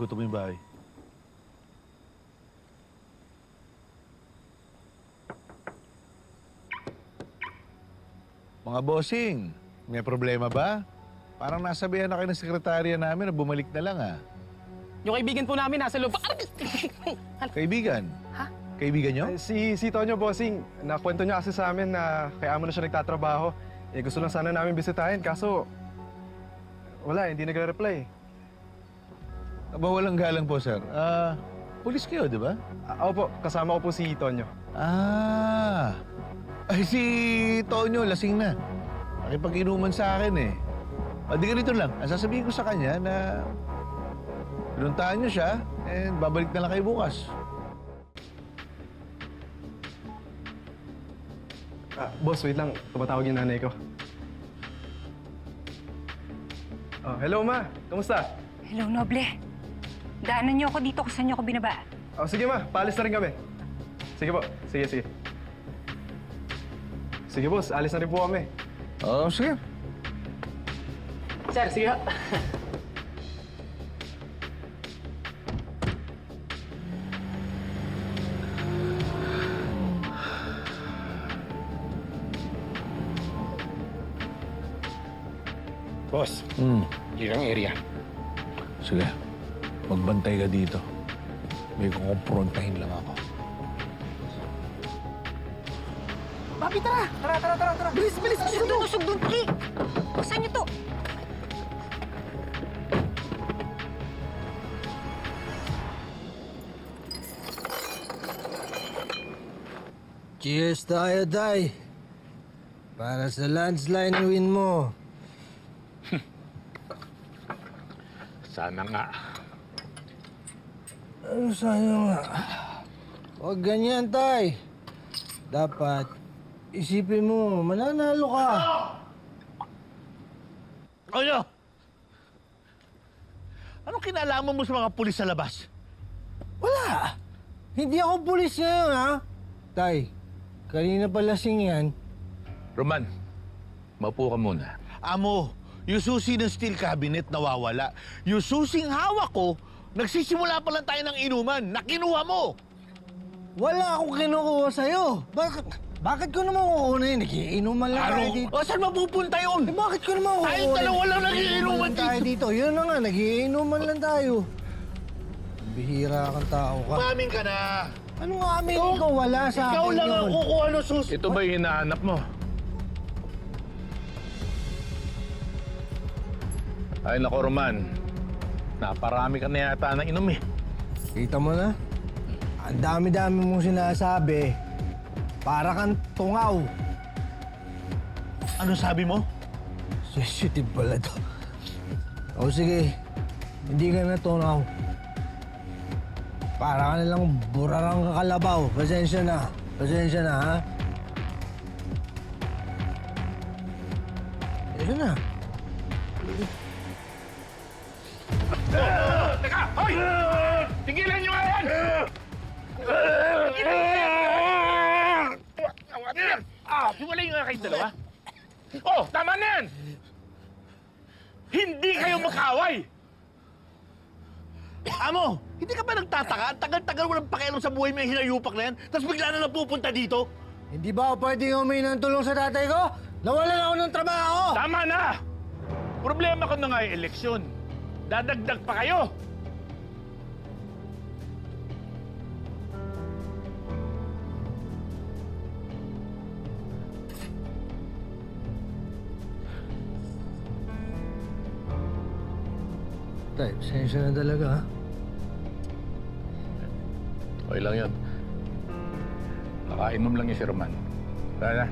Iboto mo yung bahay. Mga bossing, may problema ba? Parang nasabihan na kayo ng sekretarya namin na bumalik na lang, ah. Yung kaibigan po namin nasa loob. Kaibigan? Ha? Kaibigan nyo? Si Tonyo, bossing, nakwento niya kasi sa amin na kaya amo na siya nagtatrabaho. Gusto lang sana namin bisitahin, kaso wala, hindi nagre-reply. Aba, walang galang po, sir. Pulis kayo, di ba? Opo, kasama ko po si Tonyo. Ay, si Tonyo, lasing na. Nakipag-inuman sa akin, eh. Di ganito lang. Ang sasabihin ko sa kanya na pinuntahan niyo siya and babalik na lang kayo bukas. Boss, wait lang. Tumatawag yung nanay ko. Hello, Ma. Kamusta? Hello, Noble. Daanan niyo ako dito kung saan niyo ako binaba. Sige, Ma. Paalis na rin kami. Sige po. Sige. Sige, boss. Alis na rin po kami. Sige. Sir, sige. Boss, ilang area. Sige. Magbantay ka dito. May kukumprontahin lang ako. Papi, tara! Tara! Bilis! Sugdon! Dali! Saan niyo to? Cheers tayo, Day. Para sa landslide win mo. Sana nga. Ano sa'yo nga? Huwag ganyan, Tay. Dapat isipin mo, mananalo ka. Ano? Anong kinalaman mo sa mga pulis sa labas? Wala. Hindi ako pulis ngayon, ha? Tay, kanina pa lasing yan. Roman, maupo ka muna. Amo, yung susi ng steel cabinet nawawala. Yung susing hawak ko, nagsisimula pa lang tayo ng inuman. Nakinuha mo! Wala akong kinukuha sa'yo. Bakit ko naman kukunin? Nagiinuman lang tayo dito. O, saan mapupunta yun? Bakit ko naman kukunin? Tayong dalawa lang nagiinuman tayo dito. Yun na nga, nagiinuman lang tayo. Bihira kang tao ka. Umamin ka na. Ano nga aminin ko? Wala sa akin Ikaw lang yun. ang kukuha ng susi. Ito ba yung hinahanap mo? Ay nako, Roman. Naparami ka na yata ng inom eh. Kita mo na? Ang dami-dami mong sinasabi. Para kang tungaw. Ano sabi mo? Sensitive pala to. O sige, hindi ka na tungaw. Para ka nalang burarang kakalabaw. Pasensya na, ha? Pasensya na. Teka! Hoy! Tigilan niyo nga yan! Hiwalay nga kayong dalawa. Oh, tama na yan! Hindi kayo magkaaway! Amo, hindi ka ba nagtataka? Ang tagal-tagal walang pakialam sa buhay mo yung hinayupak na yan, tapos bigla na napupunta dito? Hindi ba ako pwedeng humingi ng tulong sa tatay ko? Nawalan ako ng trabaho! Tama na! Problema ko na nga yung eleksyon. Dadagdag pa kayo! Tay, pasensya na talaga, ha? Okay lang yun. Nakainom lang yung si Roman. Tara na.